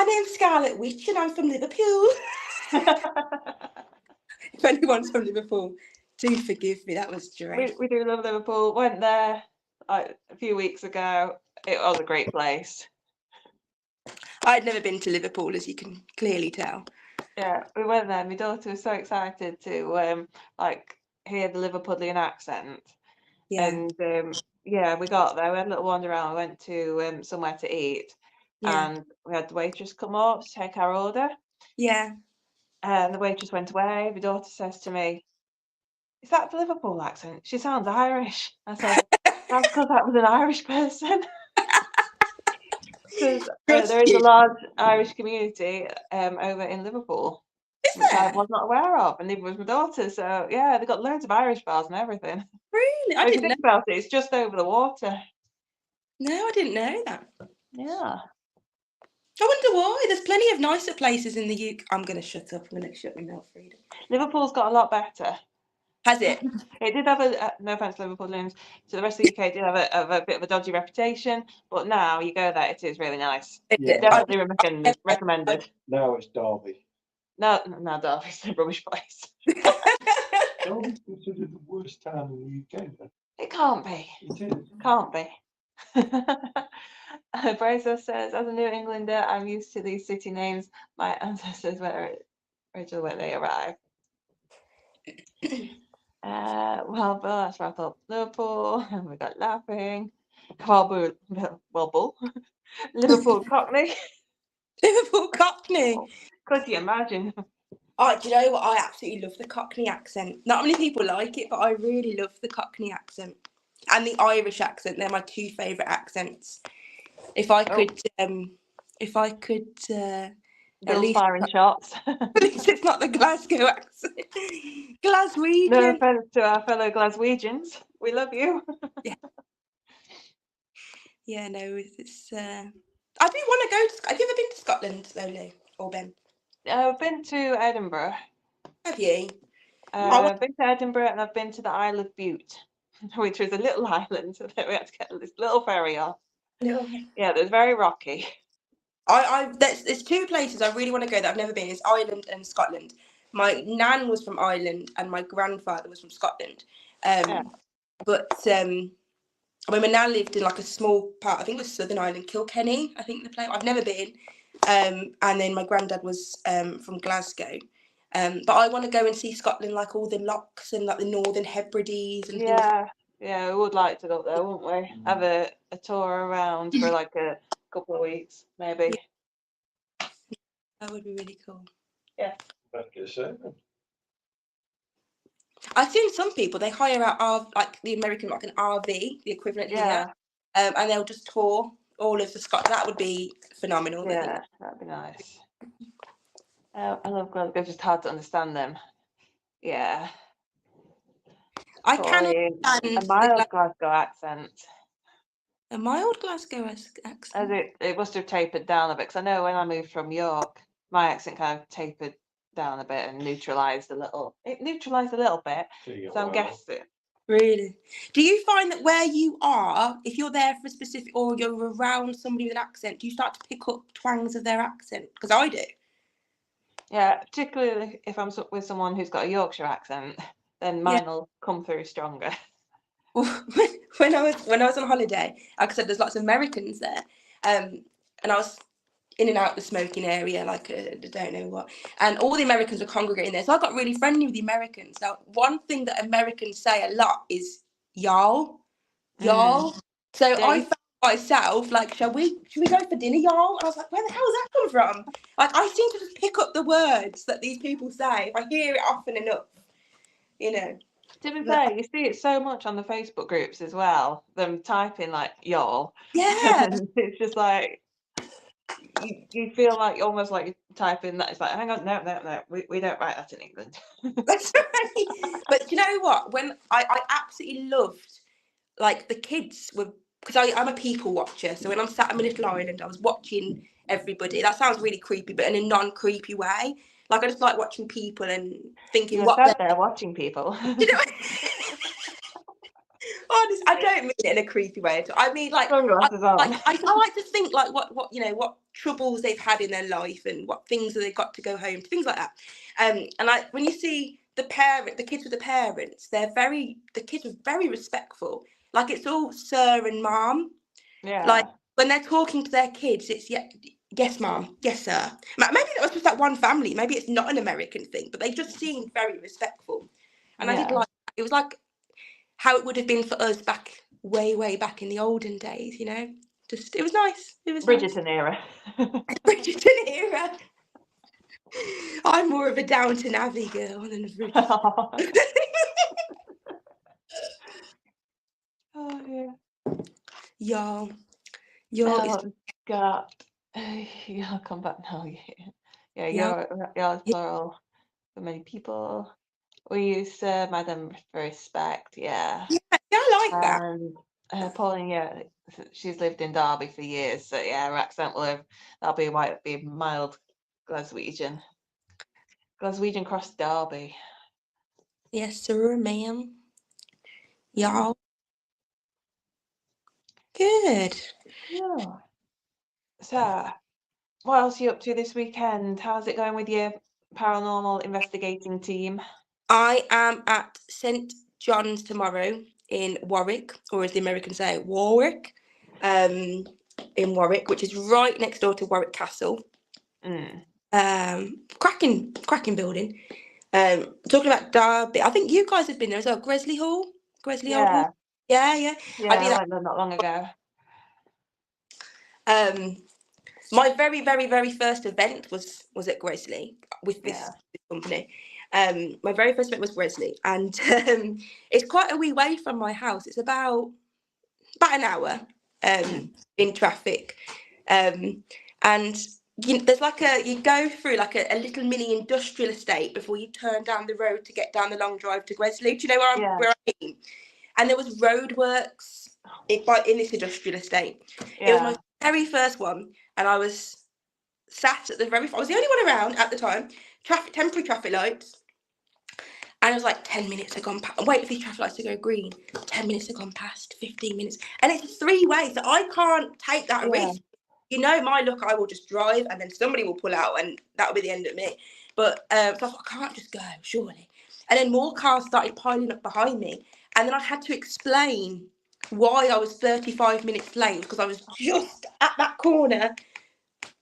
name's Scarlet Witch and I'm from Liverpool. If anyone's from Liverpool, do forgive me. That was dreadful. We do love Liverpool. Went there a few weeks ago. It was a great place. I'd never been to Liverpool, as you can clearly tell. Yeah, we went there. My daughter was so excited to like hear the Liverpudlian accent. Yeah. And yeah, we got there. We had a little wander around. We went to somewhere to eat, Yeah. and we had the waitress come up to take our order. Yeah. And the waitress went away. My daughter says to me, "Is that the Liverpool accent? She sounds Irish." I said, "That's because that was an Irish person." Because there is a large Irish community over in Liverpool, which I was not aware of, and neither was my daughter. So yeah, they've got loads of Irish bars and everything. Really? I If you didn't know. think about it, it's just over the water. No, I didn't know that. Yeah. I wonder why. There's plenty of nicer places in the UK. I'm going to shut up. I'm going to shut my mouth, Frida. Liverpool's got a lot better. Has it? It did have no offense to Liverpoolians, so the rest of the UK did have a bit of a dodgy reputation, but now you go there, it is really nice. Yeah. Definitely recommended. Now it's Derby. No, Derby's a rubbish place. Derby's considered the worst town in the UK, then. It can't be. It is. Can't be. Fraser says, as a New Englander, I'm used to these city names. My ancestors were originally when they arrived. Well, let's wrap up Liverpool. We got laughing. Bull. Liverpool Cockney. Liverpool Cockney. Could you imagine? Oh, do you know what? I absolutely love the Cockney accent. Not many people like it, but I really love the Cockney accent and the Irish accent. They're my two favourite accents. If I could, Bill's firing shots. At least it's not the Glasgow accent. Glaswegian. No offence to our fellow Glaswegians. We love you. Yeah, no, it's. I do want to go to. Have you ever been to Scotland, though, Lou or Ben? I've been to Edinburgh. Have you? I've been to Edinburgh and I've been to the Isle of Bute, which was a little island that we had to get this little ferry off. No. Yeah, it was very rocky. There's two places I really want to go that I've never been. It's Ireland and Scotland. My nan was from Ireland and my grandfather was from Scotland. But my nan lived in like a small part. I think it was Southern Ireland, Kilkenny. I think the place. I've never been. And then my granddad was from Glasgow. But I want to go and see Scotland, like all the lochs and like the Northern Hebrides and things. Yeah, we would like to go up there, wouldn't we? Have a tour around for like a couple of weeks, maybe. Yeah. That would be really cool. Yeah. I've seen some people, they hire out like the American, like an RV, the equivalent here, and they'll just tour all of the Scotland. That would be phenomenal. Yeah, that'd be nice. I love Glasgow, it's just hard to understand them. Yeah. I can understand a mild Glasgow accent. A mild Glasgow accent? As it must have tapered down a bit, because I know when I moved from York, my accent kind of tapered down a bit and neutralised a little. It neutralised a little bit, so I'm guessing. Really? Do you find that where you are, if you're there for a specific, or you're around somebody with an accent, do you start to pick up twangs of their accent? Because I do. Yeah, particularly if I'm with someone who's got a Yorkshire accent, then mine will come through stronger. When I was on holiday, like I said, there's lots of Americans there, and I was in and out the smoking area, like I don't know what, and all the Americans were congregating there. So I got really friendly with the Americans. Now, one thing that Americans say a lot is y'all. So I found myself like, should we go for dinner, y'all? And I was like, where the hell does that come from? Like, I seem to just pick up the words that these people say if I hear it often enough, you know. To be fair, you see it so much on the Facebook groups as well, them typing like y'all. Yeah. It's just like, you feel like almost like you're typing that. It's like, hang on, no, we don't write that in England. That's right. But you know what? When I absolutely loved, like, the kids were because I'm a people watcher. So when I'm sat on my little island, I was watching everybody. That sounds really creepy, but in a non-creepy way. Like I just like watching people and thinking You're what sat they're, there watching people. you know. Honest, I don't mean it in a creepy way at all. I mean, like, Sunglasses on. I like to think like what you know, what troubles they've had in their life and what things that they've got to go home to, things like that. And like when you see the kids with the parents, the kids are very respectful. Like it's all sir and mom. Yeah. Like when they're talking to their kids, it's yes, mom, yes, sir. Maybe that was just that one family. Maybe it's not an American thing, but they just seemed very respectful. And I did like it was like how it would have been for us back way back in the olden days, you know. Just it was nice. It was Bridgerton era. Bridgerton era. I'm more of a Downton Abbey girl than a Bridgerton. Oh yeah. Y'all Oh God. I'll come back now. Yeah, you're plural for many people. We use Madam for respect, yeah. Yeah, I like that. And Pauline, yeah, she's lived in Derby for years, so yeah, her accent might be mild Glaswegian. Glaswegian cross Derby. Yes, sir, ma'am. Y'all. Good. Yeah. So, what else are you up to this weekend? How's it going with your paranormal investigating team? I am at St John's tomorrow in Warwick, or as the Americans say, Warwick. In Warwick, which is right next door to Warwick Castle. Cracking building. Talking about Derby, I think you guys have been there as well. Gresley Hall, Old Hall. Yeah. I went there not long ago. My very first event was at Gresley with this company. My very first event was Gresley, and it's quite a wee way from my house. It's about an hour in traffic, and there's like you go through like a little mini industrial estate before you turn down the road to get down the long drive to Gresley. Do you know where I mean? And there was roadworks in this industrial estate. It was my very first one, and I was sat at I was the only one around at the time. Temporary traffic lights. And it was like 10 minutes had gone past. I'm waiting for these traffic lights to go green. 10 minutes had gone past, 15 minutes. And it's 3 ways. So I can't take that risk. You know my luck, I will just drive and then somebody will pull out and that'll be the end of me. But so I thought, I can't just go, surely. And then more cars started piling up behind me. And then I had to explain why I was 35 minutes late because I was just at that corner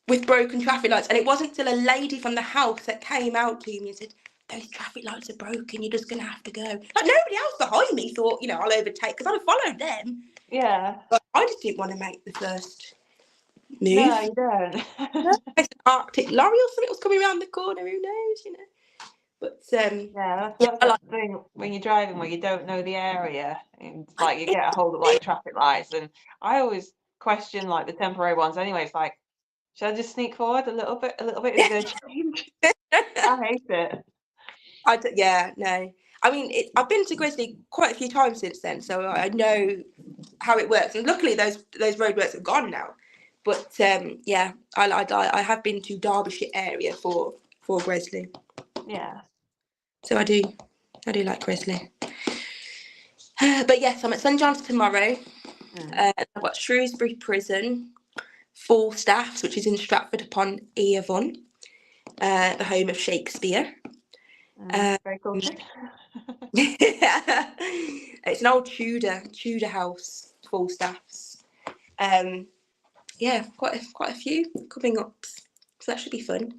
with broken traffic lights. And it wasn't till a lady from the house that came out to me and said, those traffic lights are broken, you're just going to have to go. Like, nobody else behind me thought, I'll overtake, because I'd have followed them. Yeah. But I just didn't want to make the first move. No, you don't. An Arctic lorry or something was coming around the corner, who knows, But, that's the thing when you're driving where you don't know the area. And, like, you get a hold of, like, traffic lights. And I always question, like, the temporary ones anyway. It's like, should I just sneak forward a little bit? A little bit is going to change. I hate it. No. I mean, I've been to Grizzly quite a few times since then, so I know how it works. And luckily, those roadworks are gone now. But I have been to Derbyshire area for Grizzly. Yeah. So I do like Grizzly. But yes, I'm at St John's tomorrow. I've got Shrewsbury Prison, Falstaffs, which is in Stratford upon Avon, the home of Shakespeare. Very cool. It's an old Tudor house, Falstaffs. Quite a few coming up, so that should be fun.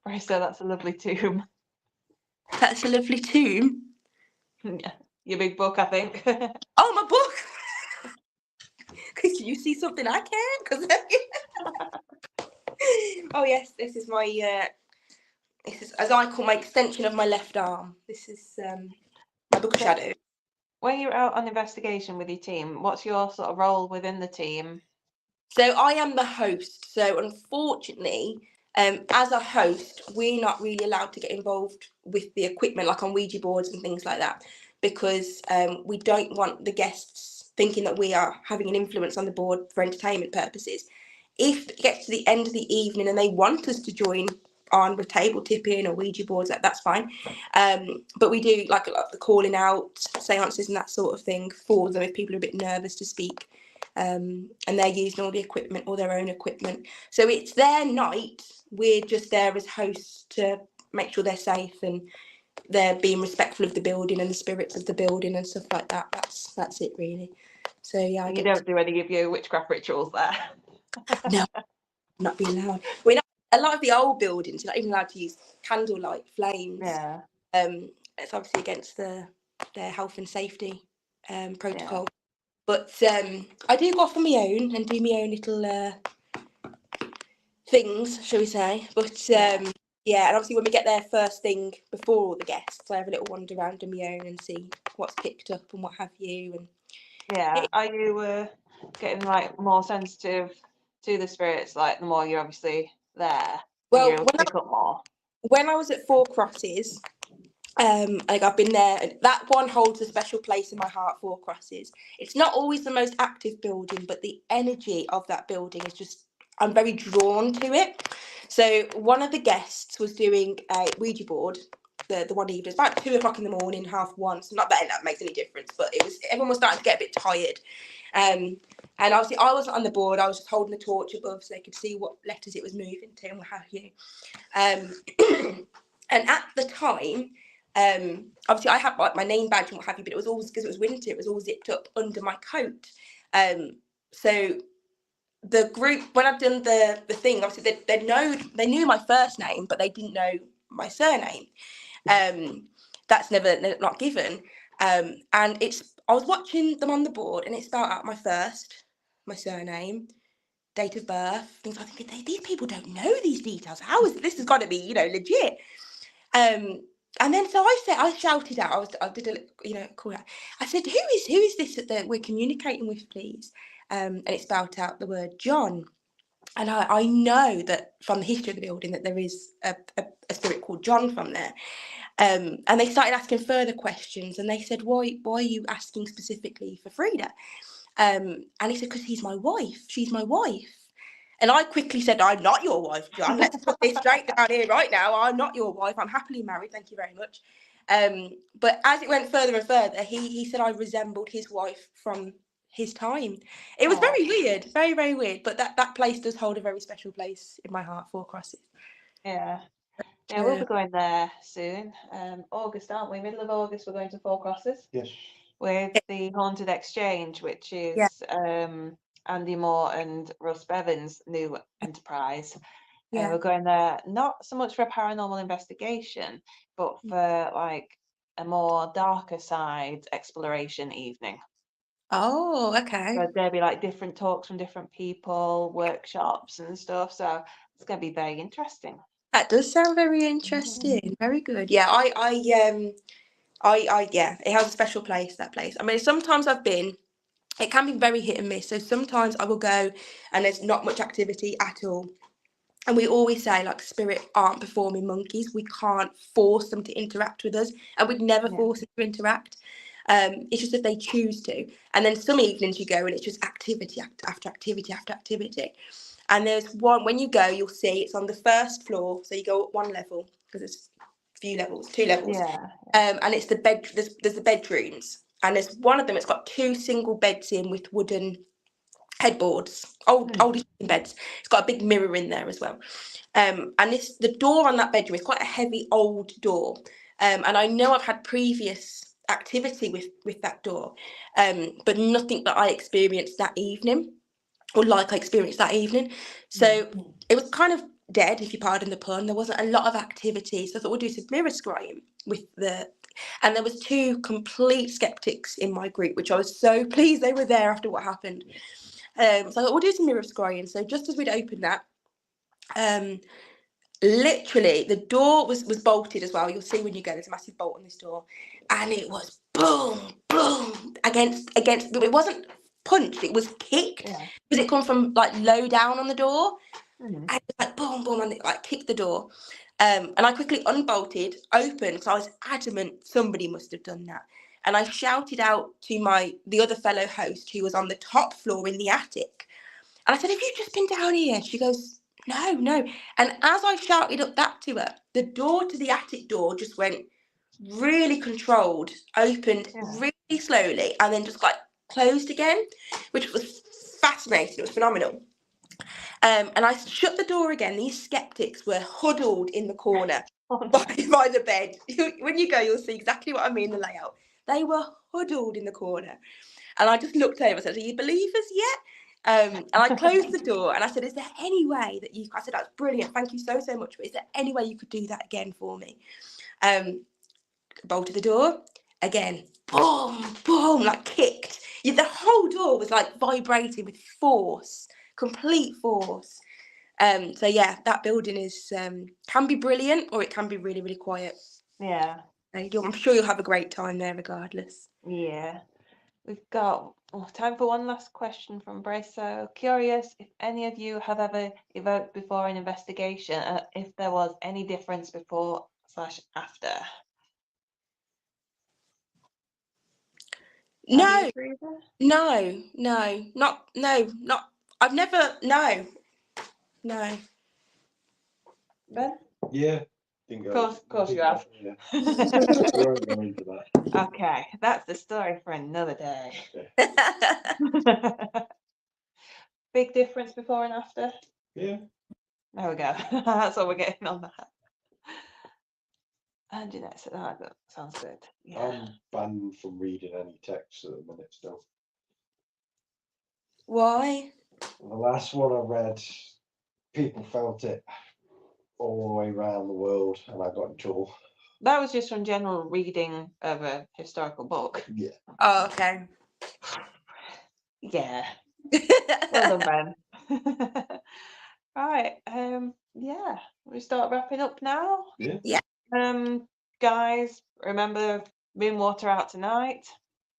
Right, so that's a lovely tomb. That's a lovely tomb. Yeah, your big book, I think. Oh, my book! Can you see something I can? Oh yes, this is my. This is, as I call, my extension of my left arm. This is my book of shadows. When you're out on investigation with your team, what's your sort of role within the team? So I am the host. So unfortunately, as a host, we're not really allowed to get involved with the equipment, like on Ouija boards and things like that, because we don't want the guests thinking that we are having an influence on the board for entertainment purposes. If it gets to the end of the evening and they want us to join on with table tipping or Ouija boards, that's fine. But we do like the calling out seances and that sort of thing for them if people are a bit nervous to speak. And they're using all the equipment or their own equipment. So it's their night. We're just there as hosts to make sure they're safe and they're being respectful of the building and the spirits of the building and stuff like that. That's it really. So yeah, You don't do any of your witchcraft rituals there. No, not be allowed. We're not, a lot of the old buildings, you're not even allowed to use candlelight flames. Yeah. It's obviously against their health and safety protocol. Yeah. But I do go off on my own and do my own little things, shall we say. But yeah, and obviously when we get there first thing before all the guests, I have a little wander around on my own and see what's picked up and what have you. And yeah, are you getting like more sensitive to the spirits, like the more you're obviously there? Well, You're able to pick up more. When I was at Four Crosses, like I've been there, and that one holds a special place in my heart. Four Crosses. It's not always the most active building, but the energy of that building is just, I'm very drawn to it. So one of the guests was doing a Ouija board the one evening. It's about 2 o'clock in the morning, 1:30. So not that makes any difference, but everyone was starting to get a bit tired. And obviously I wasn't on the board. I was just holding the torch above so they could see what letters it was moving to and what have you. And at the time, obviously I had like my name badge and what have you, but it was always, because it was winter, it was all zipped up under my coat. So the group, when I've done the thing, obviously they knew my first name, but they didn't know my surname. That's not given. And I was watching them on the board, and it spelled out my surname, date of birth, things. I think these people don't know these details. This has got to be, legit. And then so I shouted out. I did a call out. I said, "Who is this that we're communicating with, please?" And it spelled out the word John. And I know that from the history of the building that there is a spirit called John from there. And they started asking further questions, and they said, "Why are you asking specifically for Frida?" And he said, "Because she's my wife." And I quickly said, "I'm not your wife, John. Let's put this straight down here right now. I'm not your wife. I'm happily married. Thank you very much." But as it went further and further, he said I resembled his wife from his time. It was very weird, very, very weird. But that place does hold a very special place in my heart, Four Crosses. Yeah. Yeah, we'll be going there soon. August, aren't we? Middle of August, we're going to Four Crosses. Yes. With the Haunted Exchange, which is Andy Moore and Russ Bevan's new enterprise. Yeah. We're going there not so much for a paranormal investigation, but for like a more darker side exploration evening. Oh, okay. So there'll be like different talks from different people, workshops and stuff. So it's going to be very interesting. That does sound very interesting. Very good. Yeah, yeah, it has a special place, that place. I mean, sometimes it can be very hit and miss. So sometimes I will go and there's not much activity at all. And we always say, like, spirit aren't performing monkeys. We can't force them to interact with us, and we'd never force them to interact. It's just if they choose to. And then some evenings you go and it's just activity after activity after activity. And there's one, when you go, you'll see it's on the first floor. So you go up one level, because it's two levels. Yeah. And it's there's the bedrooms. And there's one of them, it's got 2 single beds in with wooden headboards, old beds. It's got a big mirror in there as well. And the door on that bedroom is quite a heavy old door. And I know I've had previous activity with that door, but nothing that I experienced that evening, or like I experienced that evening. So it was kind of dead, if you pardon the pun. There wasn't a lot of activity. So I thought we'll do some mirror scrying and there was 2 complete skeptics in my group, which I was so pleased they were there after what happened. So I thought we'll do some mirror scrying. So just as we'd opened that, literally the door was bolted as well. You'll see when you go, there's a massive bolt on this door, and it was boom, boom against. It wasn't punched; it was kicked, because it come from like low down on the door, and it was like boom, boom, and it like kicked the door. And I quickly unbolted, opened, because I was adamant somebody must have done that. and I shouted out to the other fellow host who was on the top floor in the attic. And I said, have you just been down here? She goes, no, no. And as I shouted up that to her, the door to the attic door just went really controlled, opened really slowly, and then just like closed again, which was fascinating. It was phenomenal. And I shut the door again. These skeptics were huddled in the corner by the bed. When you go, you'll see exactly what I mean, the layout. They were huddled in the corner. And I just looked over and said, are you believers yet? And I closed the door and I said, is there any way that I said, that's brilliant. Thank you so, so much. But is there any way you could do that again for me? Bolted the door again. Boom, boom, like kicked. The whole door was like vibrating with force, complete force. So yeah, that building is can be brilliant or it can be really, really quiet. Yeah. I'm sure you'll have a great time there regardless. Yeah. We've got time for one last question from Brace. So curious if any of you have ever evoked before an investigation, if there was any difference before/after. No, no, not. I've never. No. Ben? Yeah. Of course you have. Yeah. We won't go into that. Okay, that's the story for another day. Big difference before and after? Yeah. There we go. That's all we're getting on that. And Jeanette said, oh, that sounds good. Yeah. I'm banned from reading any text at the minute still. Why? The last one I read, people felt it all the way around the world, and I got in trouble. That was just from general reading of a historical book. Yeah. Oh, okay. Yeah. Well done, Ben. Right. Yeah. We start wrapping up now. Yeah. Guys, remember moon water out tonight.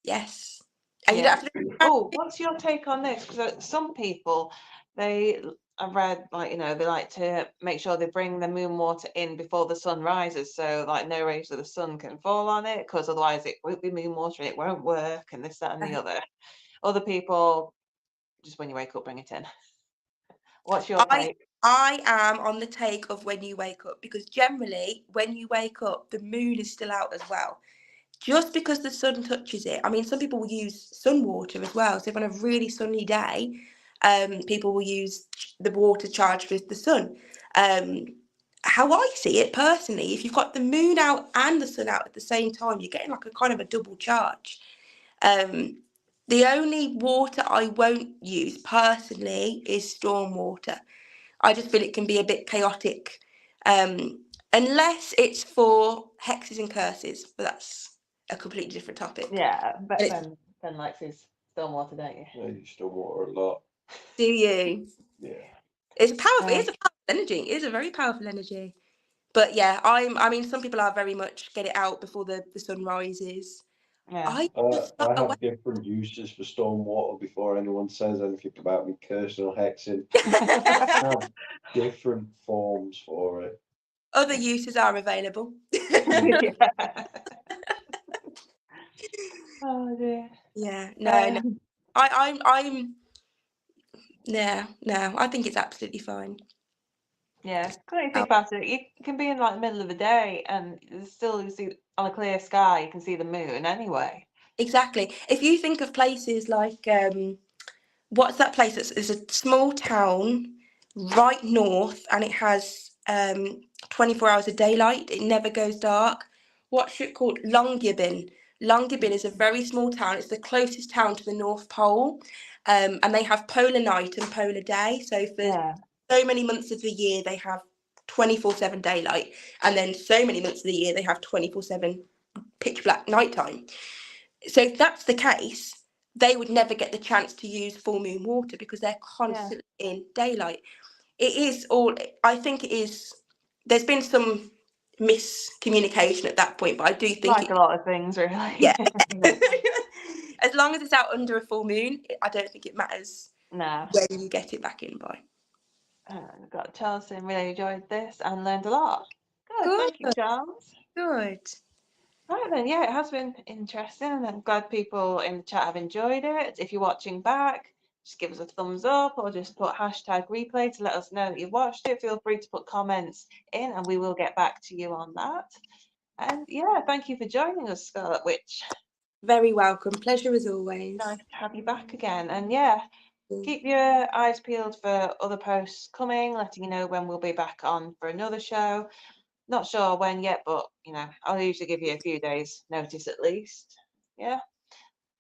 Yes. And you Yeah. don't have to. Oh, what's your take on this? Because some people, I've read, like, they like to make sure they bring the moon water in before the sun rises, so like no rays of the sun can fall on it, because otherwise it won't be moon water and it won't work, and this, that, and the other. Other people, just when you wake up, bring it in. What's your take? I am on the take of when you wake up, because generally when you wake up, the moon is still out as well. Just because the sun touches it. I mean, some people will use sun water as well. So if on a really sunny day, people will use the water charged with the sun. How I see it personally, if you've got the moon out and the sun out at the same time, you're getting like a kind of a double charge. The only water I won't use personally is storm water. I just feel it can be a bit chaotic, unless it's for hexes and curses, but that's a completely different topic. Yeah, but Ben likes his storm water, don't you? I use storm water a lot. Do you? Yeah. It's powerful. It's a powerful energy. It is a very powerful energy. But yeah, I mean, some people are very much get it out before the sun rises. Yeah. I have different uses for storm water before anyone says anything about me cursing or hexing. I have different forms for it. Other uses are available. Yeah. Oh dear. Yeah, no. I'm no, I think it's absolutely fine. Yeah, when you think about it, you can be in like the middle of the day and still you see on a clear sky, you can see the moon anyway. Exactly. If you think of places like what's that place? It's a small town right north, and it has 24 hours of daylight. It never goes dark. What's it called? Longyearbyen. Longyearbyen is a very small town. It's the closest town to the North Pole, and they have polar night and polar day. So for so many months of the year, they have 24/7 daylight, and then so many months of the year, they have 24/7 pitch black nighttime. So if that's the case, they would never get the chance to use full moon water because they're constantly in daylight. It is all, I think it is, there's been some miscommunication at that point, but I do think like a lot of things, really. Yeah. As long as it's out under a full moon, I don't think it matters when you get it back in by. I've got Charles saying really enjoyed this and learned a lot. Good. Thank you, Charles. Good. Right then, yeah, it has been interesting, and I'm glad people in the chat have enjoyed it. If you're watching back, just give us a thumbs up or just put #replay to let us know that you've watched it. Feel free to put comments in and we will get back to you on that. And yeah, thank you for joining us, Scarlet Witch. Very welcome. Pleasure as always. Nice to have you back again. And yeah, keep your eyes peeled for other posts coming, letting you know when we'll be back on for another show. Not sure when yet, but you know, I'll usually give you a few days notice at least. Yeah.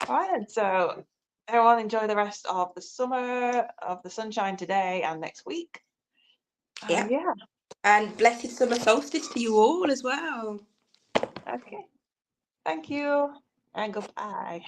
All right, and so everyone enjoy the rest of the summer, of the sunshine today and next week. Yeah. Yeah. And blessed summer solstice to you all as well. Okay. Thank you and goodbye.